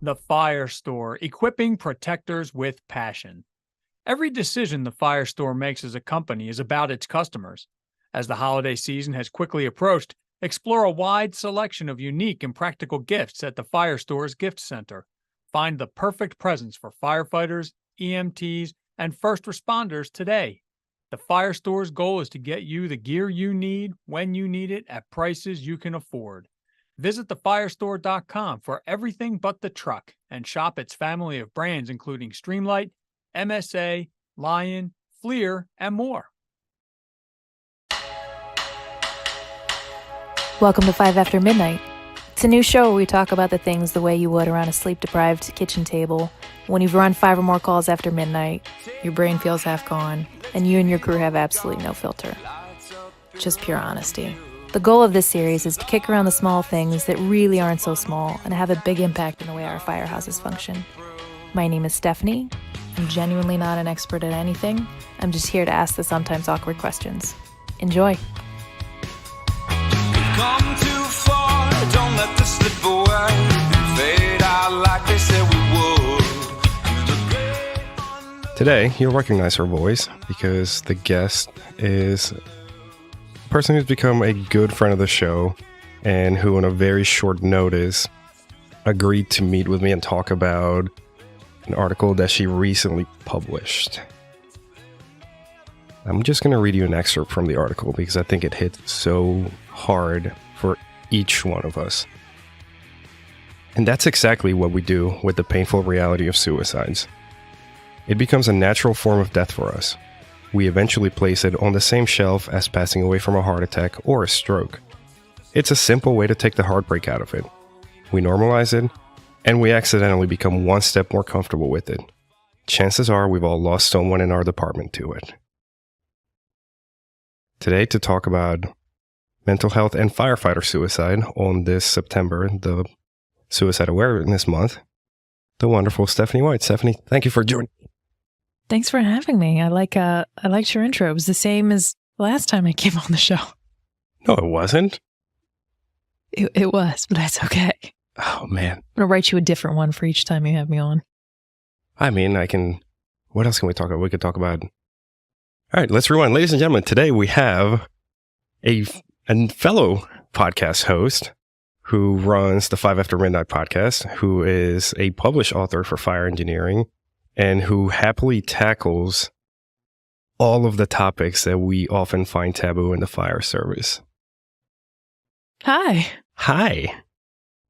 The Fire Store, equipping protectors with passion. Every decision the Fire Store makes as a company is about its customers. As the holiday season has quickly approached, explore a wide selection of unique and practical gifts at the Fire Store's Gift Center. Find the perfect presents for firefighters, EMTs, and first responders today. The Fire Store's goal is to get you the gear you need when you need it at prices you can afford. Visit thefirestore.com for everything but the truck and shop its family of brands including Streamlight, MSA, Lion, Fleer, and more. Welcome to 5 After Midnight. It's a new show where we talk about the things the way you would around a sleep-deprived kitchen table. When you've run 5 or more calls after midnight, your brain feels half gone, and you and your crew have absolutely no filter. Just pure honesty. The goal of this series is to kick around the small things that really aren't so small and have a big impact in the way our firehouses function. My name is Stephanie. I'm genuinely not an expert at anything. I'm just here to ask the sometimes awkward questions. Enjoy. Come too far, don't let this slip away. Fade out like they said we would. Today, you'll recognize her voice because the guest is a person who's become a good friend of the show and who, on a very short notice, agreed to meet with me and talk about an article that she recently published. I'm just going to read you an excerpt from the article because I think it hit so hard for each one of us. And that's exactly what we do with the painful reality of suicides. It becomes a natural form of death for us. We eventually place it on the same shelf as passing away from a heart attack or a stroke. It's a simple way to take the heartbreak out of it. We normalize it, and we accidentally become one step more comfortable with it. Chances are we've all lost someone in our department to it. Today, to talk about mental health and firefighter suicide on this September, the Suicide Awareness Month, the wonderful Stephanie White. Stephanie, thank you for joining. Thanks for having me. I liked your intro. It was the same as last time I came on the show. No, it wasn't. It was, but that's okay. Oh, man. I'm going to write you a different one for each time you have me on. I mean, what else can we talk about? We could talk about... All right, let's rewind. Ladies and gentlemen, today we have a fellow podcast host who runs the 5 After Midnight podcast, who is a published author for fire engineering, and who happily tackles all of the topics that we often find taboo in the fire service. Hi. Hi.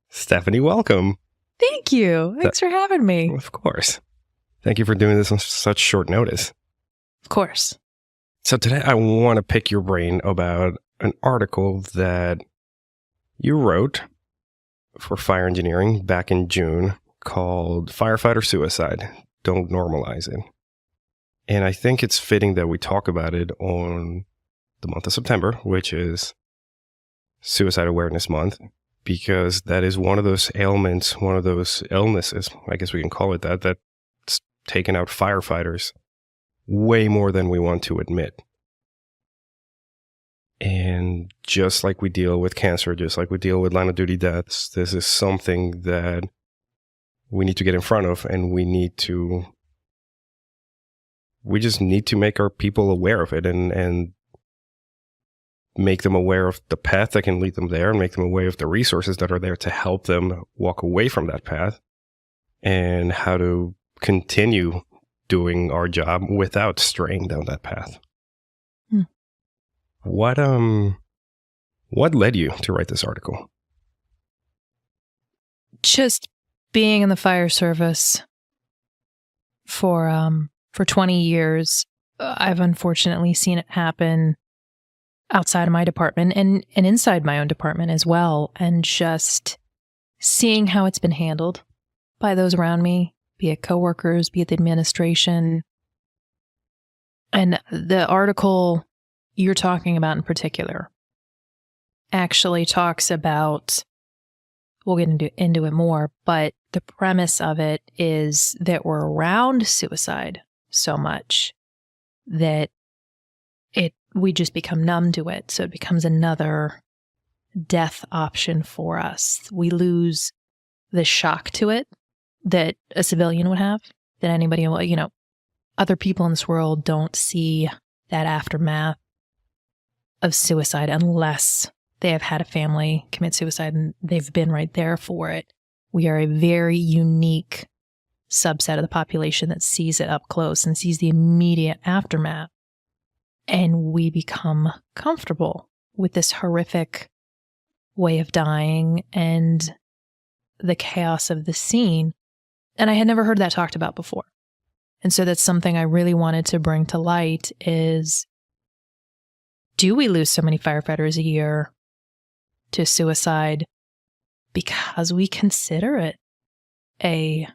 Stephanie, welcome. Thank you. Thanks for having me. Of course. Thank you for doing this on such short notice. Of course. So today I want to pick your brain about an article that you wrote for fire engineering back in June called Firefighter Suicide. Don't Normalize It. And I think it's fitting that we talk about it on the month of September, which is Suicide Awareness Month, because that is one of those ailments, one of those illnesses, I guess we can call it that, that's taken out firefighters way more than we want to admit. And just like we deal with cancer, just like we deal with line of duty deaths, this is something that we need to get in front of, and we just need to make our people aware of it and make them aware of the path that can lead them there, and make them aware of the resources that are there to help them walk away from that path, and how to continue doing our job without straying down that path. What led you to write this article? Just being in the fire service for 20 years, I've unfortunately seen it happen outside of my department and inside my own department as well. And just seeing how it's been handled by those around me, be it coworkers, be it the administration. And the article you're talking about in particular actually talks about, we'll get into it more, but the premise of it is that we're around suicide so much that we just become numb to it. So it becomes another death option for us. We lose the shock to it that a civilian would have, that anybody, other people in this world don't see that aftermath of suicide unless they have had a family commit suicide and they've been right there for it. We are a very unique subset of the population that sees it up close and sees the immediate aftermath. And we become comfortable with this horrific way of dying and the chaos of the scene. And I had never heard that talked about before. And so that's something I really wanted to bring to light is, do we lose so many firefighters a year to suicide because we consider it a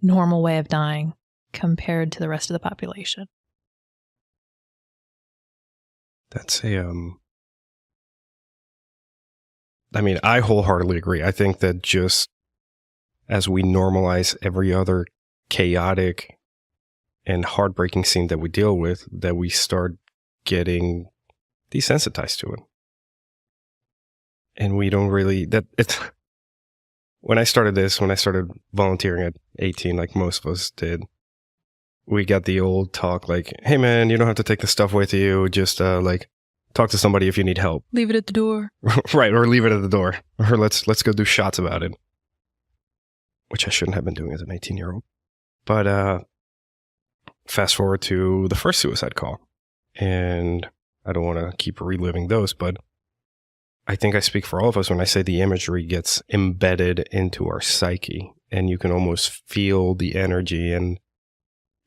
normal way of dying compared to the rest of the population? That's I wholeheartedly agree. I think that just as we normalize every other chaotic and heartbreaking scene that we deal with, that we start getting desensitized to it. And we don't really, when I started volunteering at 18, like most of us did, we got the old talk like, hey man, you don't have to take the stuff with you. Just talk to somebody if you need help. Leave it at the door. Right. Or leave it at the door. Or let's go do shots about it. Which I shouldn't have been doing as an 18-year-old. But fast forward to the first suicide call. And I don't want to keep reliving those, but I think I speak for all of us when I say the imagery gets embedded into our psyche. And you can almost feel the energy and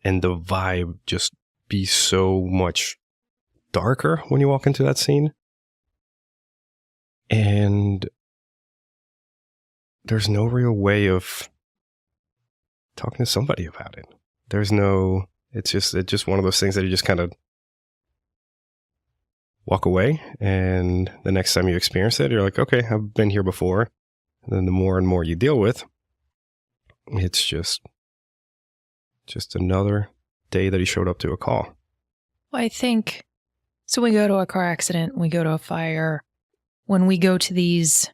the vibe just be so much darker when you walk into that scene. And there's no real way of talking to somebody about it. It's just one of those things that you just kind of walk away, and the next time you experience it, you're like, okay, I've been here before. And then the more and more you deal with, it's just another day that he showed up to a call. Well, I think, so we go to a car accident, we go to a fire, when we go to these,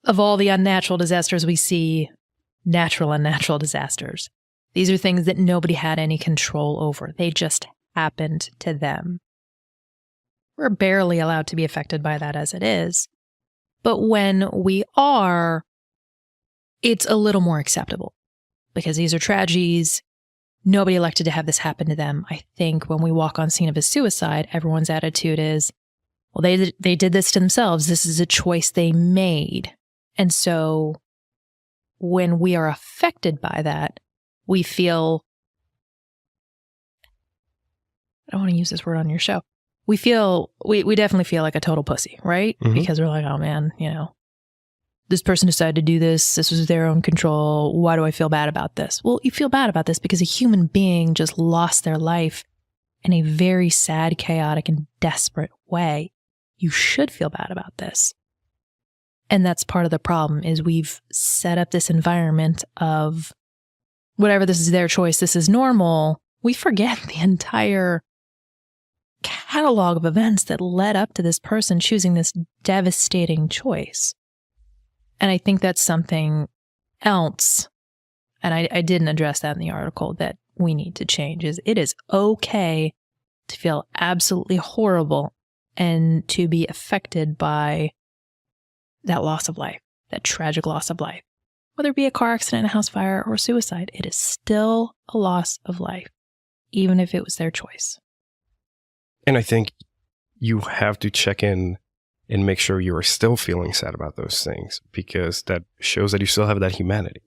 of all the unnatural disasters we see, natural and natural disasters, these are things that nobody had any control over. They just happened to them. We're barely allowed to be affected by that as it is. But when we are, it's a little more acceptable because these are tragedies. Nobody elected to have this happen to them. I think when we walk on scene of a suicide, everyone's attitude is, well, they did this to themselves. This is a choice they made. And so when we are affected by that, we feel, I don't want to use this word on your show. We definitely feel like a total pussy, right? Mm-hmm. Because we're like, oh man, this person decided to do this. This was their own control. Why do I feel bad about this? Well, you feel bad about this because a human being just lost their life in a very sad, chaotic, and desperate way. You should feel bad about this. And that's part of the problem is we've set up this environment of whatever, this is their choice, this is normal. We forget the entire catalog of events that led up to this person choosing this devastating choice. And I think that's something else, and I didn't address that in the article, that we need to change, is it is okay to feel absolutely horrible and to be affected by that loss of life, that tragic loss of life. Whether it be a car accident, a house fire, or suicide, it is still a loss of life, even if it was their choice. And I think you have to check in and make sure you are still feeling sad about those things, because that shows that you still have that humanity.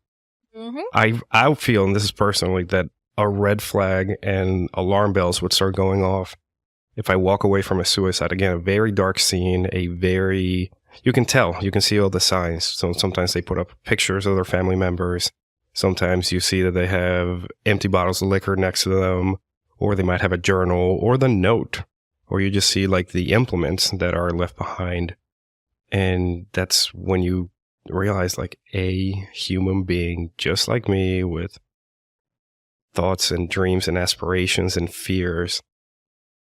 Mm-hmm. I feel, and this is personally, that a red flag and alarm bells would start going off if I walk away from a suicide. Again, a very dark scene, you can tell, you can see all the signs. So sometimes they put up pictures of their family members. Sometimes you see that they have empty bottles of liquor next to them, or they might have a journal or the note, or you just see like the implements that are left behind. And that's when you realize like a human being just like me with thoughts and dreams and aspirations and fears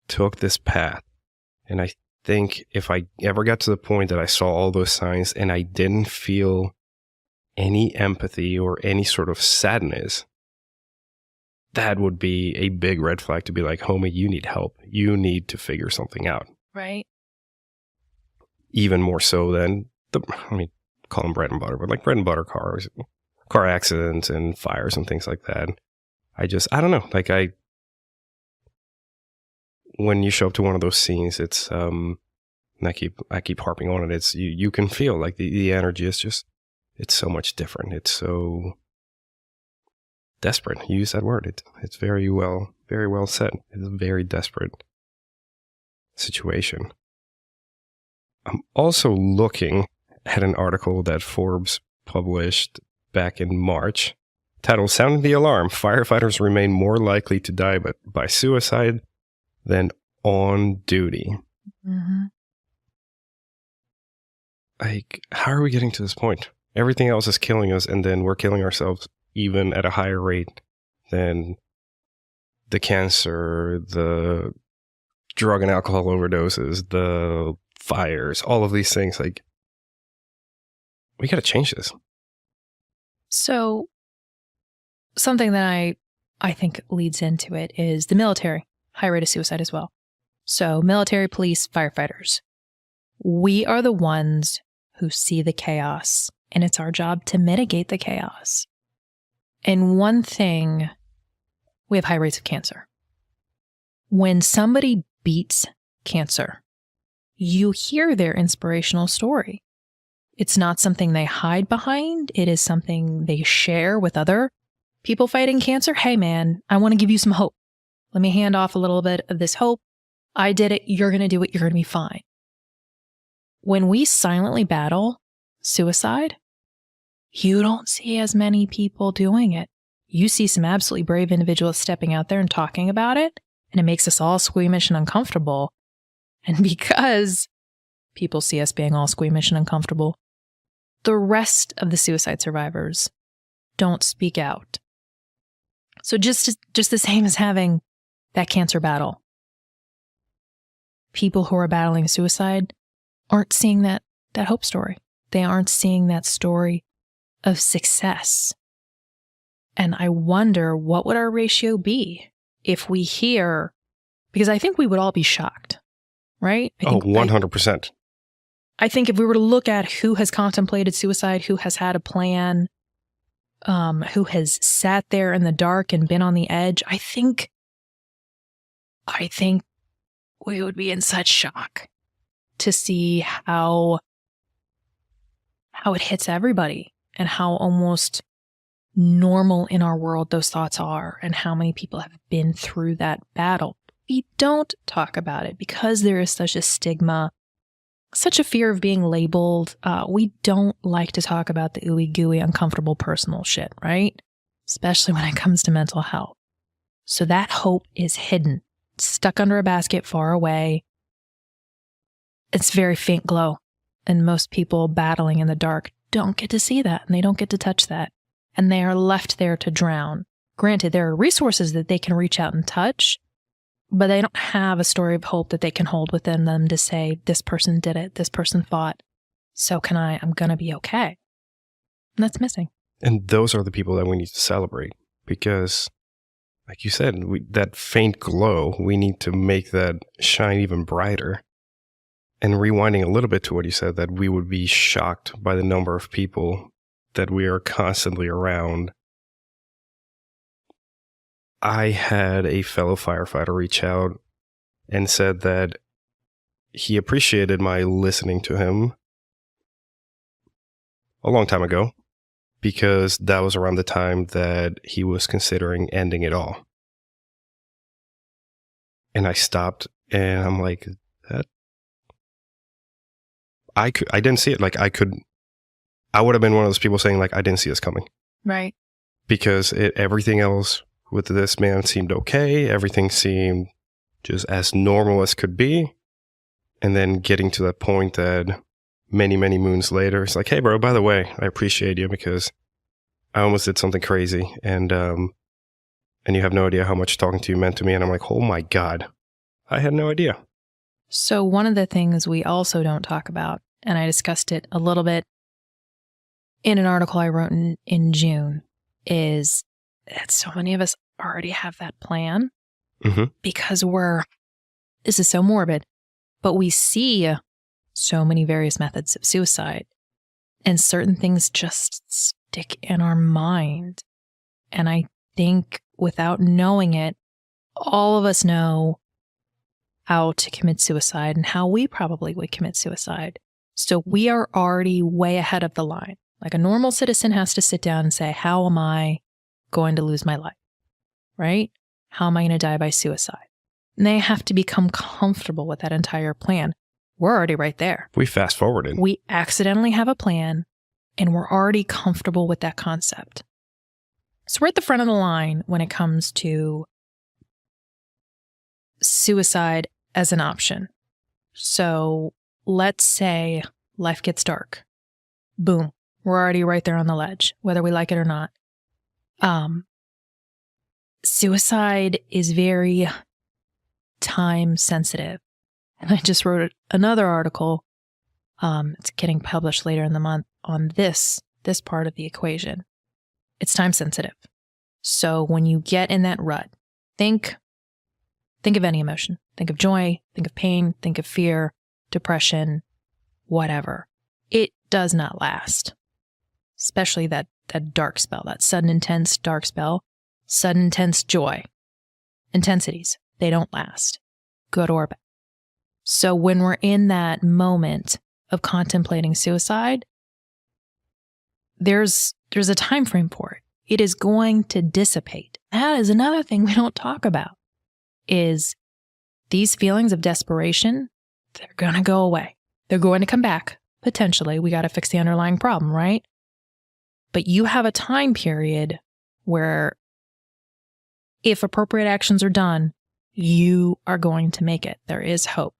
took this path. And I think if I ever got to the point that I saw all those signs and I didn't feel any empathy or any sort of sadness, that would be a big red flag to be like, homie, you need help. You need to figure something out. Right. Even more so than call them bread and butter, but like bread and butter cars, car accidents and fires and things like that. I don't know. Like when you show up to one of those scenes, it's, and I keep harping on it. It's, you can feel like the energy is just, it's so much different. It's so desperate. You use that word. It's very well said. It's a very desperate situation. I'm also looking at an article that Forbes published back in March, titled "Sounding the Alarm: Firefighters Remain More Likely to Die by Suicide Than on Duty." Mm-hmm. Like, how are we getting to this point? Everything else is killing us, and then we're killing ourselves even at a higher rate than the cancer, the drug and alcohol overdoses, the fires, all of these things. Like, we got to change this. So something that I think leads into it is the military, high rate of suicide as well. So military, police, firefighters, we are the ones who see the chaos, and it's our job to mitigate the chaos. And one thing, we have high rates of cancer. When somebody beats cancer, you hear their inspirational story. It's not something they hide behind. It is something they share with other people fighting cancer. Hey, man, I want to give you some hope. Let me hand off a little bit of this hope. I did it. You're going to do it. You're going to be fine. When we silently battle suicide, you don't see as many people doing it. You see some absolutely brave individuals stepping out there and talking about it, and it makes us all squeamish and uncomfortable. And because people see us being all squeamish and uncomfortable, the rest of the suicide survivors don't speak out. So just the same as having that cancer battle, people who are battling suicide aren't seeing that hope story. They aren't seeing that story of success. And I wonder, what would our ratio be if we hear, because I think we would all be shocked, right? 100%. I think if we were to look at who has contemplated suicide, who has had a plan, who has sat there in the dark and been on the edge, I think we would be in such shock to see how it hits everybody and how almost normal in our world those thoughts are, and how many people have been through that battle. We don't talk about it because there is such a stigma, such a fear of being labeled. We don't like to talk about the ooey gooey, uncomfortable personal shit, right? Especially when it comes to mental health. So that hope is hidden, stuck under a basket far away. It's very faint glow. And most people battling in the dark don't get to see that, and they don't get to touch that. And they are left there to drown. Granted, there are resources that they can reach out and touch, but they don't have a story of hope that they can hold within them to say, this person did it, this person fought, so I'm going to be okay. And that's missing. And those are the people that we need to celebrate, because, like you said, that faint glow, we need to make that shine even brighter. And rewinding a little bit to what you said, that we would be shocked by the number of people that we are constantly around. I had a fellow firefighter reach out and said that he appreciated my listening to him a long time ago, because that was around the time that he was considering ending it all. And I stopped and I'm like, I didn't see it. Like, I would have been one of those people saying, like, I didn't see this coming. Right. Because everything else with this man seemed okay. Everything seemed just as normal as could be. And then getting to that point that many, many moons later, it's like, hey, bro, by the way, I appreciate you because I almost did something crazy. And you have no idea how much talking to you meant to me. And I'm like, oh my God, I had no idea. So one of the things we also don't talk about, and I discussed it a little bit in an article I wrote in June is that so many of us already have that plan because this is so morbid, but we see so many various methods of suicide and certain things just stick in our mind. And I think without knowing it, all of us know how to commit suicide and how we probably would commit suicide. So we are already way ahead of the line. Like a normal citizen has to sit down and say, how am I going to lose my life? Right? How am I going to die by suicide? And they have to become comfortable with that entire plan. We're already right there. We fast forwarded. We accidentally have a plan and we're already comfortable with that concept. So we're at the front of the line when it comes to suicide as an option. So let's say life gets dark. Boom. We're already right there on the ledge, whether we like it or not. Suicide is very time sensitive. And I just wrote another article. It's getting published later in the month on this part of the equation. It's time sensitive. So when you get in that rut, think of any emotion. Think of joy, think of pain, think of fear, depression, whatever. It does not last. Especially that dark spell, that sudden intense dark spell, sudden intense joy. Intensities, they don't last. Good or bad. So when we're in that moment of contemplating suicide, there's a time frame for it. It is going to dissipate. That is another thing we don't talk about, is these feelings of desperation, they're going to go away. They're going to come back, potentially. We got to fix the underlying problem, right? But you have a time period where if appropriate actions are done, you are going to make it. There is hope.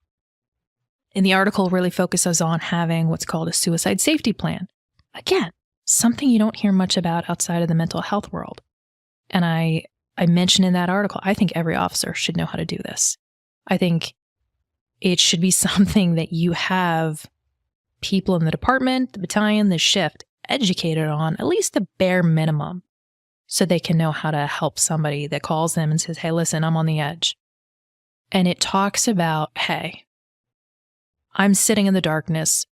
And the article really focuses on having what's called a suicide safety plan. Again, something you don't hear much about outside of the mental health world. And I mentioned in that article, I think every officer should know how to do this. I think it should be something that you have people in the department, the battalion, the shift educated on, at least the bare minimum, so they can know how to help somebody that calls them and says, hey, listen, I'm on the edge. And it talks about, hey, I'm sitting in the darkness.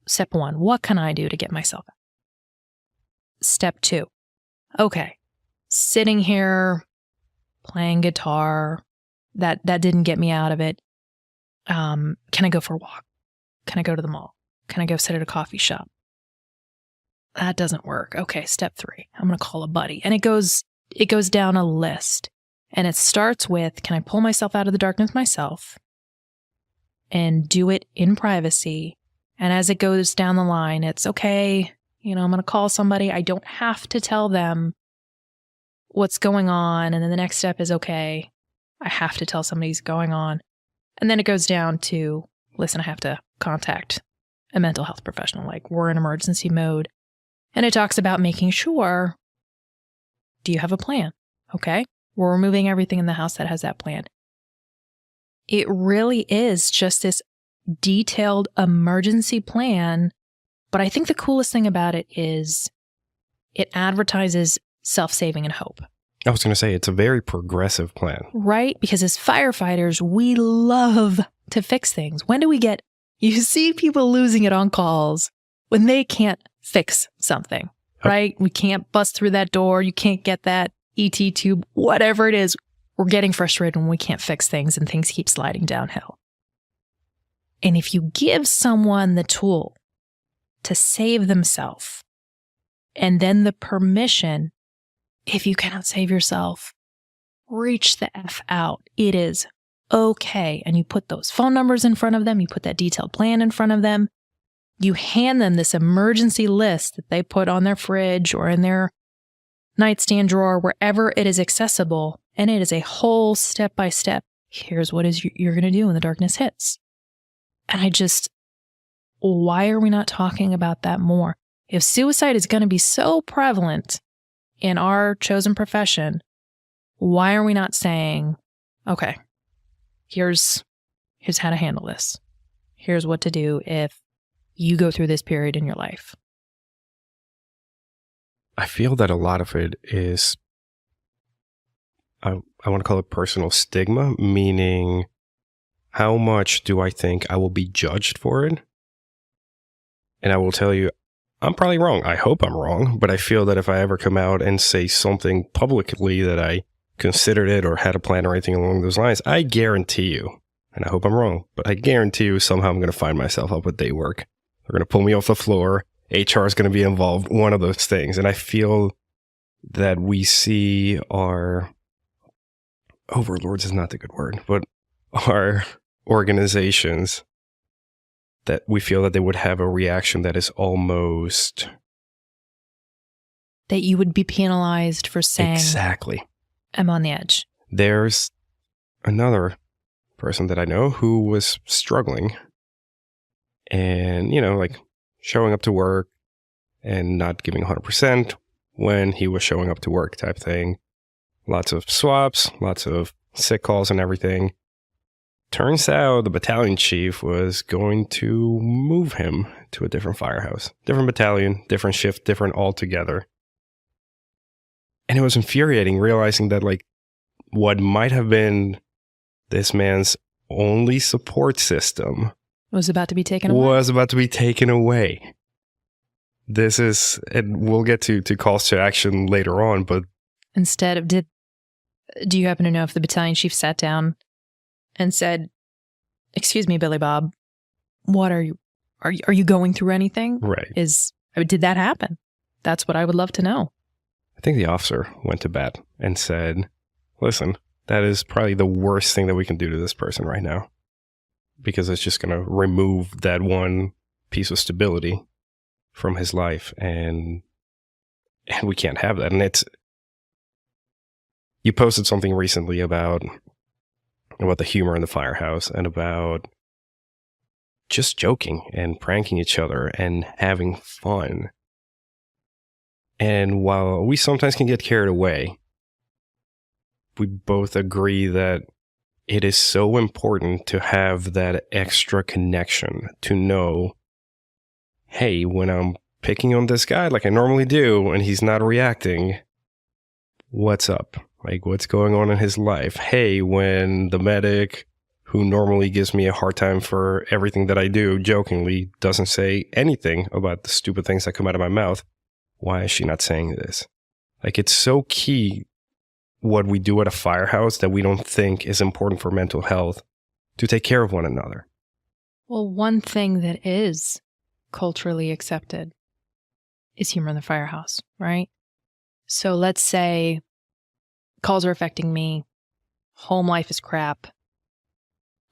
Step 1, what can I do to get myself out? Step 2, okay, sitting here playing guitar, that didn't get me out of it. Can I go for a walk? Can I go to the mall? Can I go sit at a coffee shop? That doesn't work. Okay, step 3, I'm going to call a buddy. And it goes down a list. And it starts with, can I pull myself out of the darkness myself and do it in privacy? And as it goes down the line, it's okay, I'm going to call somebody. I don't have to tell them what's going on. And then the next step is, okay, I have to tell somebody what's going on. And then it goes down to, listen, I have to contact a mental health professional. Like, we're in emergency mode. And it talks about making sure, do you have a plan? Okay, we're removing everything in the house that has that plan. It really is just this detailed emergency plan. But I think the coolest thing about it is it advertises self-saving and hope. I was going to say, it's a very progressive plan. Right? Because as firefighters, we love to fix things. When do we you see people losing it on calls when they can't fix something, right? We can't bust through that door. You can't get that ET tube, whatever it is. We're getting frustrated when we can't fix things and things keep sliding downhill. And if you give someone the tool to save themselves and then the permission, if you cannot save yourself, reach the F out. It is okay. And you put those phone numbers in front of them. You put that detailed plan in front of them. You hand them this emergency list that they put on their fridge or in their nightstand drawer, wherever it is accessible. And it is a whole step-by-step. Here's what you're going to do when the darkness hits. And why are we not talking about that more? If suicide is going to be so prevalent in our chosen profession, why are we not saying, okay, here's how to handle this. Here's what to do if you go through this period in your life. I feel that a lot of it is, I want to call it personal stigma, meaning how much do I think I will be judged for it? And I will tell you, I'm probably wrong. I hope I'm wrong, but I feel that if I ever come out and say something publicly that I considered it or had a plan or anything along those lines, I guarantee you, and I hope I'm wrong, but I guarantee you somehow I'm going to find myself up with day work. They're going to pull me off the floor. HR is going to be involved, one of those things. And I feel that we see our overlords is not the good word, but our organizations, that we feel that they would have a reaction that is almost... That you would be penalized for saying, Exactly. I'm on the edge. There's another person that I know who was struggling and, like showing up to work and not giving 100% when he was showing up to work type thing. Lots of swaps, lots of sick calls and everything. Turns out the battalion chief was going to move him to a different firehouse. Different battalion, different shift, different altogether. And it was infuriating realizing that what might have been this man's only support system Was about to be taken away. This is, and we'll get to calls to action later on, but Instead of, do you happen to know if the battalion chief sat down and said, "Excuse me, Billy Bob, what are you going through anything?" right. Did that happen? That's what I would love to know. I think the officer went to bat and said, listen, that is probably the worst thing that we can do to this person right now, because it's just going to remove that one piece of stability from his life, and we can't have that. And you posted something recently about the humor in the firehouse and about just joking and pranking each other and having fun. And while we sometimes can get carried away, we both agree that it is so important to have that extra connection to know, hey, when I'm picking on this guy like I normally do and he's not reacting, what's up? What's going on in his life? Hey, when the medic who normally gives me a hard time for everything that I do, jokingly, doesn't say anything about the stupid things that come out of my mouth, why is she not saying this? It's so key what we do at a firehouse that we don't think is important for mental health, to take care of one another. Well, one thing that is culturally accepted is humor in the firehouse, right? So let's say calls are affecting me, home life is crap,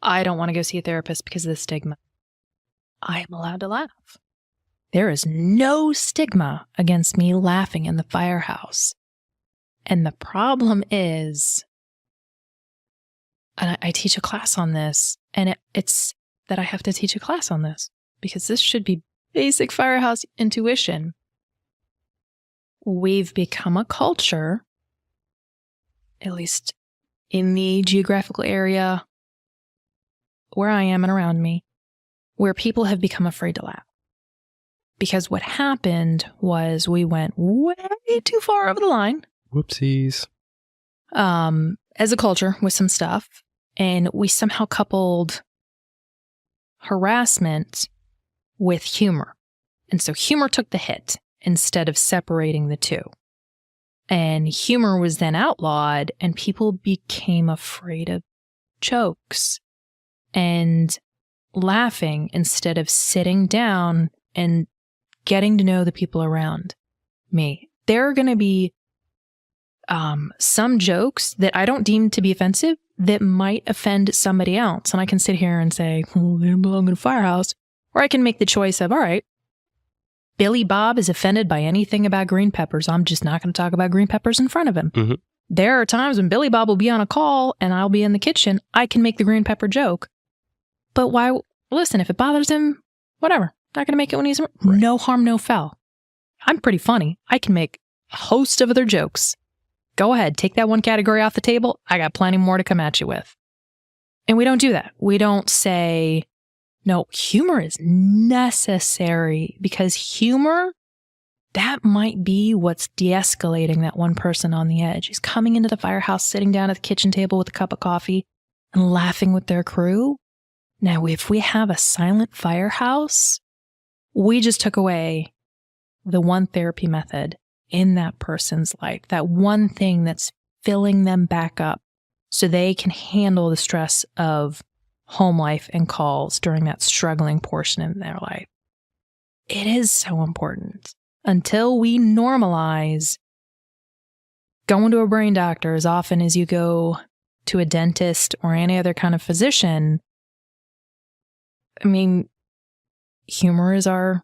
I don't want to go see a therapist because of the stigma. I am allowed to laugh. There is no stigma against me laughing in the firehouse. And the problem is, and I teach a class on this, and it's that I have to teach a class on this because this should be basic firehouse intuition. We've become a culture, at least in the geographical area where I am and around me, where people have become afraid to laugh. Because what happened was we went way too far over the line. Whoopsies. As a culture with some stuff, and we somehow coupled harassment with humor. And so humor took the hit instead of separating the two. And humor was then outlawed, and people became afraid of jokes and laughing instead of sitting down and getting to know the people around me. There are going to be some jokes that I don't deem to be offensive that might offend somebody else. And I can sit here and say, oh, they don't belong in a firehouse. Or I can make the choice of, all right, Billy Bob is offended by anything about green peppers. I'm just not going to talk about green peppers in front of him. Mm-hmm. There are times when Billy Bob will be on a call and I'll be in the kitchen. I can make the green pepper joke. But why? Listen, if it bothers him, whatever. Not going to make it when he's right. No harm, no foul. I'm pretty funny. I can make a host of other jokes. Go ahead, take that one category off the table. I got plenty more to come at you with. And we don't do that. We don't say, no, humor is necessary, because humor that might be what's de-escalating that one person on the edge. He's coming into the firehouse, sitting down at the kitchen table with a cup of coffee and laughing with their crew. Now, if we have a silent firehouse, we just took away the one therapy method in that person's life, that one thing that's filling them back up so they can handle the stress of home life and calls during that struggling portion in their life. It is so important. Until we normalize going to a brain doctor as often as you go to a dentist or any other kind of physician, I mean, humor is our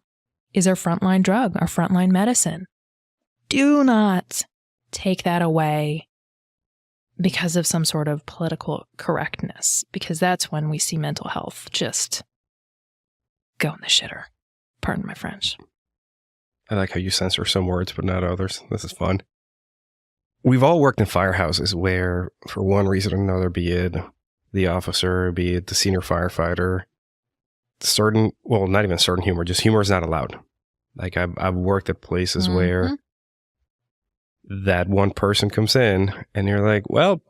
frontline drug, our frontline medicine. Do not take that away because of some sort of political correctness, because that's when we see mental health just go in the shitter. Pardon my French. I like how you censor some words, but not others. This is fun. We've all worked in firehouses where, for one reason or another, be it the officer, be it the senior firefighter, not even certain humor, just humor is not allowed. Like I've worked at places where that one person comes in and you're like, well,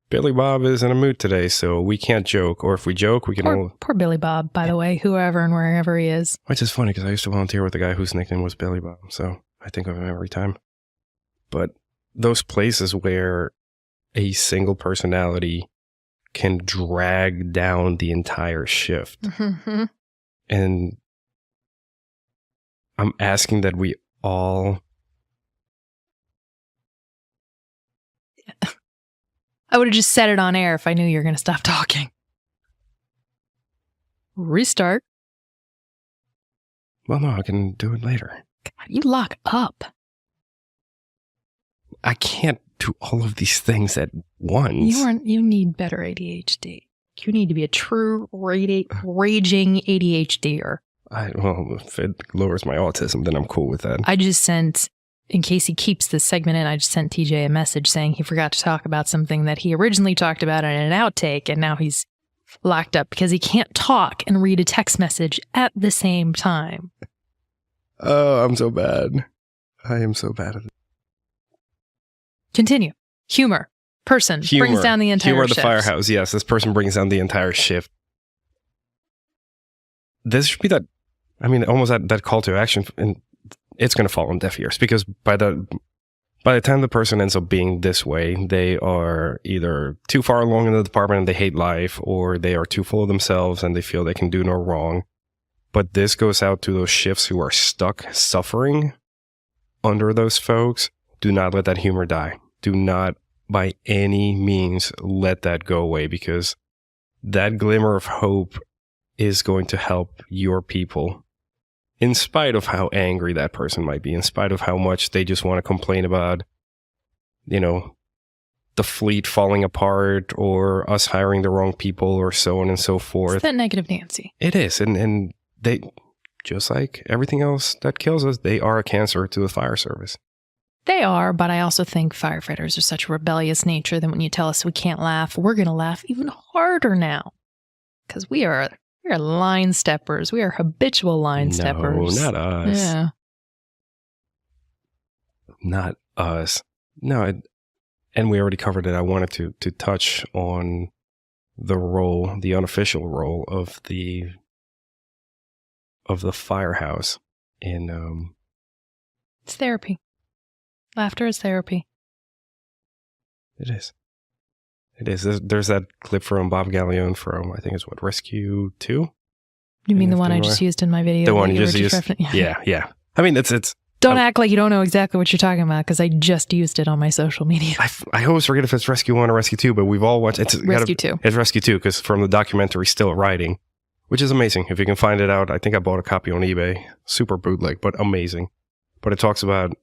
Billy Bob is in a mood today, so we can't joke. Or if we joke, we can Poor Billy Bob, by the way, whoever and wherever he is. Which is funny because I used to volunteer with a guy whose nickname was Billy Bob, so I think of him every time. But those places where a single personality can drag down the entire shift. Mm-hmm. And I'm asking that we all... I would have just said it on air if I knew you were going to stop talking. Restart. Well, no, I can do it later. God, you lock up. I can't do all of these things at once. You need better ADHD. You need to be a true raging ADHDer. Well, if it lowers my autism, then I'm cool with that. I just sent, in case he keeps this segment in, I just sent TJ a message saying he forgot to talk about something that he originally talked about in an outtake, and now he's locked up because he can't talk and read a text message at the same time. Oh, I'm so bad. I am so bad at it. Continue. Humor. Person. Brings down the entire shift. shift. Humor the firehouse. Yes, this person brings down the entire shift. This should be almost that call to action, and it's going to fall on deaf ears because by the time the person ends up being this way, they are either too far along in the department and they hate life, or they are too full of themselves and they feel they can do no wrong. But this goes out to those shifts who are stuck suffering under those folks. Do not let that humor die. Do not, by any means, let that go away, because that glimmer of hope is going to help your people, in spite of how angry that person might be, in spite of how much they just want to complain about, the fleet falling apart or us hiring the wrong people or so on and so forth. It's that negative Nancy. It is. And they, just like everything else that kills us, they are a cancer to the fire service. They are, but I also think firefighters are such a rebellious nature that when you tell us we can't laugh, we're going to laugh even harder now. Because we are line steppers. We are habitual line steppers. No, not us. Yeah. Not us. No, and we already covered it. I wanted to touch on the unofficial role of the firehouse in It's therapy. Laughter is therapy. It is. It is. There's that clip from Bob Gallione from, I think it's Rescue 2? You mean the one I just used in my video? The one you just used? Yeah. I mean, it's... Don't act like you don't know exactly what you're talking about, because I just used it on my social media. I always forget if it's Rescue 1 or Rescue 2, but we've all watched... It's Rescue 2. It's Rescue 2, because from the documentary Still Riding, which is amazing. If you can find it out, I think I bought a copy on eBay. Super bootleg, but amazing. But it talks about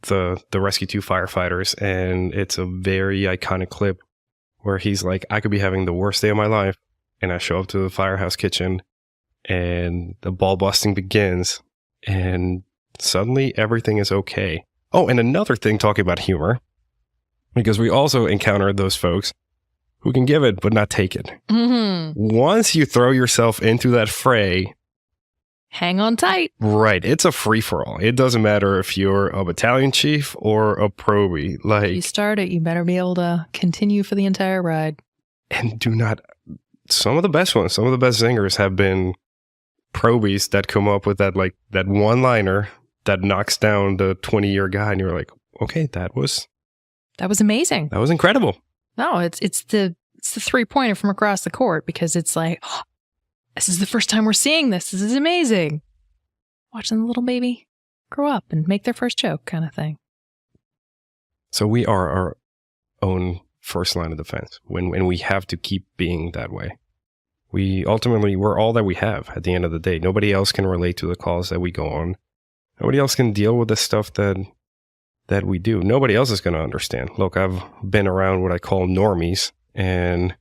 the Rescue 2 firefighters, and it's a very iconic clip where he's like, I could be having the worst day of my life, and I show up to the firehouse kitchen, and the ball busting begins, and suddenly everything is okay. Oh, and another thing, talking about humor, because we also encountered those folks who can give it but not take it. Mm-hmm. Once you throw yourself into that fray, hang on tight. Right. It's a free-for-all. It doesn't matter if you're a battalion chief or a probie. Like, You start it, you better be able to continue for the entire ride. and do not. Some of the best ones, some of the best zingers have been probies that come up with that one-liner that knocks down the 20-year guy, and you're like, okay, that was amazing. That was incredible. No, it's the 3-pointer from across the court, because it's like, oh, this is the first time we're seeing this. This is amazing. Watching the little baby grow up and make their first joke kind of thing. So we are our own first line of defense when we have to keep being that way. We're all that we have at the end of the day. Nobody else can relate to the calls that we go on. Nobody else can deal with the stuff that we do. Nobody else is going to understand. Look, I've been around what I call normies, and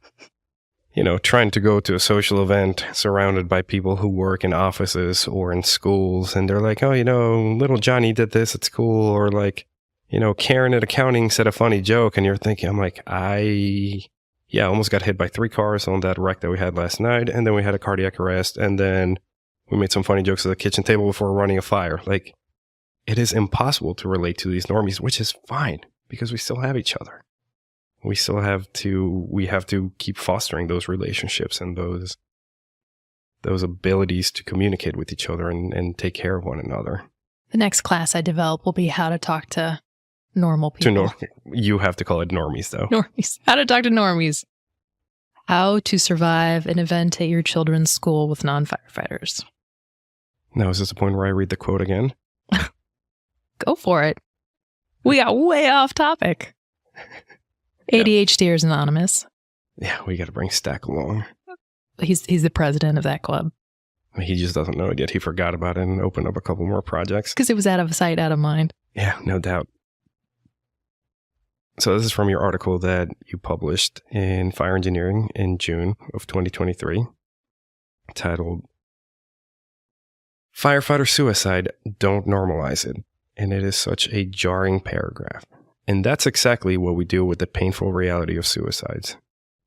trying to go to a social event surrounded by people who work in offices or in schools, and they're like, oh, little Johnny did this at school, or like, Karen at accounting said a funny joke, and you're thinking, I'm like, I almost got hit by 3 cars on that wreck that we had last night, and then we had a cardiac arrest, and then we made some funny jokes at the kitchen table before running a fire. Like, it is impossible to relate to these normies, which is fine, because we still have each other. We have to keep fostering those relationships and those abilities to communicate with each other and take care of one another. The next class I develop will be how to talk to normal people. You have to call it normies, though. Normies. How to talk to normies. How to survive an event at your children's school with non-firefighters. Now, is this the point where I read the quote again? Go for it. We got way off topic. ADHDers Anonymous. Yeah, we got to bring Stack along. He's the president of that club. He just doesn't know it yet. He forgot about it and opened up a couple more projects. Because it was out of sight, out of mind. Yeah, no doubt. So this is from your article that you published in Fire Engineering in June of 2023, titled Firefighter Suicide, Don't Normalize It. And it is such a jarring paragraph. And that's exactly what we do with the painful reality of suicides.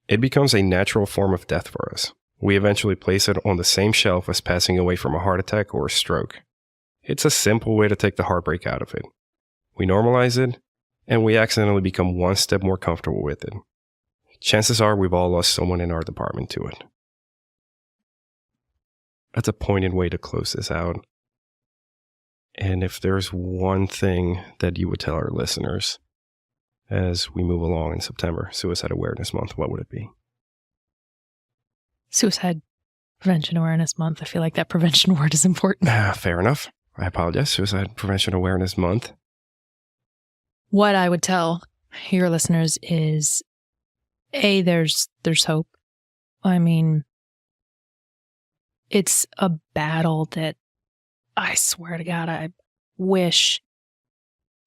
It becomes a natural form of death for us. We eventually place it on the same shelf as passing away from a heart attack or a stroke. It's a simple way to take the heartbreak out of it. We normalize it, and we accidentally become one step more comfortable with it. Chances are we've all lost someone in our department to it. That's a poignant way to close this out. And if there's one thing that you would tell our listeners as we move along in September, Suicide Awareness Month, what would it be? Suicide Prevention Awareness Month. I feel like that prevention word is important. Fair enough. I apologize. Suicide Prevention Awareness Month. What I would tell your listeners is, A, there's hope. I mean, it's a battle that I swear to God, I wish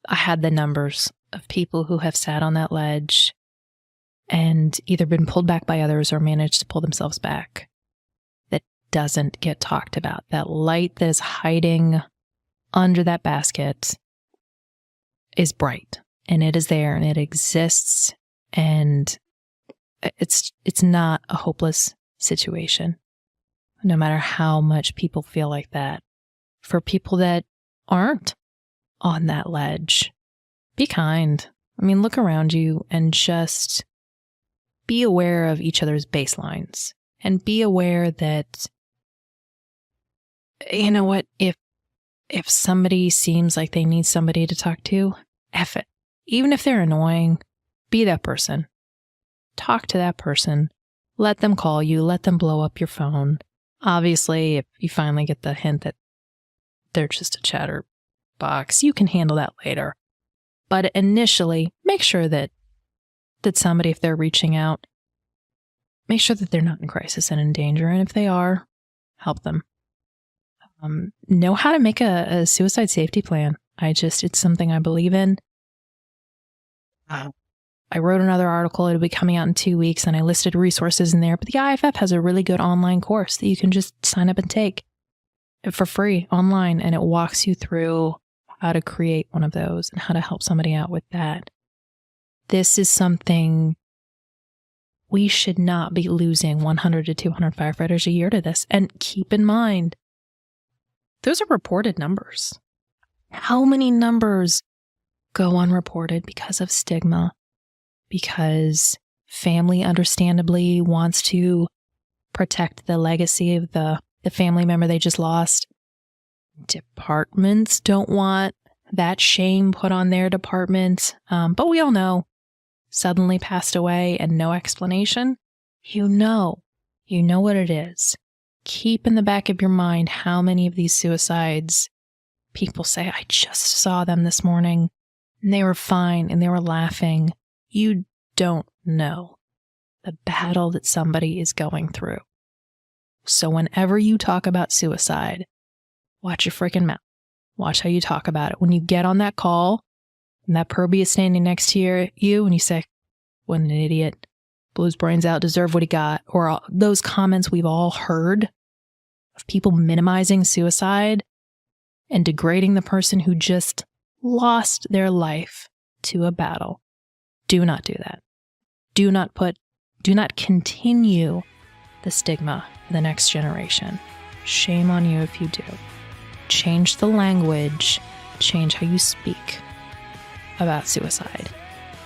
I had the numbers of people who have sat on that ledge and either been pulled back by others or managed to pull themselves back. That doesn't get talked about. That light that is hiding under that basket is bright, and it is there, and it exists, and it's not a hopeless situation, no matter how much people feel like that. For people that aren't on that ledge, be kind. I mean, look around you and just be aware of each other's baselines, and be aware that, you know what, if somebody seems like they need somebody to talk to, F it. Even if they're annoying, be that person. Talk to that person. Let them call you. Let them blow up your phone. Obviously, if you finally get the hint that they're just a chatterbox, you can handle that later. But initially, make sure that somebody, if they're reaching out, make sure that they're not in crisis and in danger. And if they are, help them. Know how to make a suicide safety plan. It's something I believe in. I wrote another article. It'll be coming out in 2 weeks, and I listed resources in there. But the IFF has a really good online course that you can just sign up and take for free online, and it walks you through how to create one of those and how to help somebody out with that. This is something we should not be losing 100 to 200 firefighters a year to this. And keep in mind, those are reported numbers. How many numbers go unreported because of stigma? Because family understandably wants to protect the legacy of the family member they just lost. Departments don't want that shame put on their department. But we all know, suddenly passed away and no explanation. You know what it is. Keep in the back of your mind how many of these suicides people say, I just saw them this morning and they were fine and they were laughing. You don't know the battle that somebody is going through. So whenever you talk about suicide, watch your freaking mouth. Watch how you talk about it. When you get on that call and that Purby is standing next to you and you say, what an idiot, blew his brains out, deserve what he got, or all those comments we've all heard of people minimizing suicide and degrading the person who just lost their life to a battle. Do not do that. Do not continue the stigma for the next generation. Shame on you if you do. Change the language, change how you speak about suicide.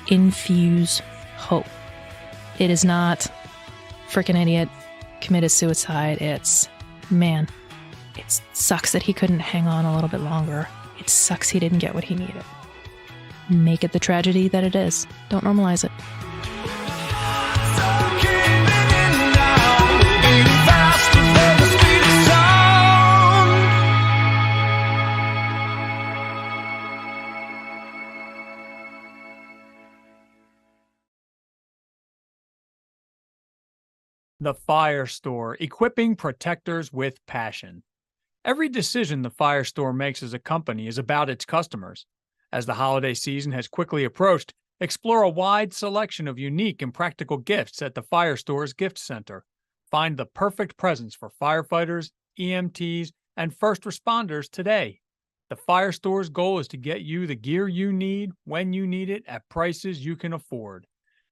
Infuse hope. It is not freaking idiot committed suicide. It's, man, it sucks that he couldn't hang on a little bit longer. It sucks he didn't get what he needed. Make it the tragedy that it is. Don't normalize it. The Fire Store, equipping protectors with passion. Every decision the Fire Store makes as a company is about its customers. As the holiday season has quickly approached, explore a wide selection of unique and practical gifts at the Fire Store's Gift Center. Find the perfect presents for firefighters, EMTs, and first responders today. The Fire Store's goal is to get you the gear you need when you need it at prices you can afford.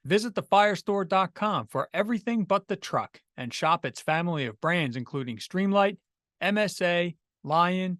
Visit thefirestore.com for everything but the truck and shop its family of brands including Streamlight, MSA, Lion,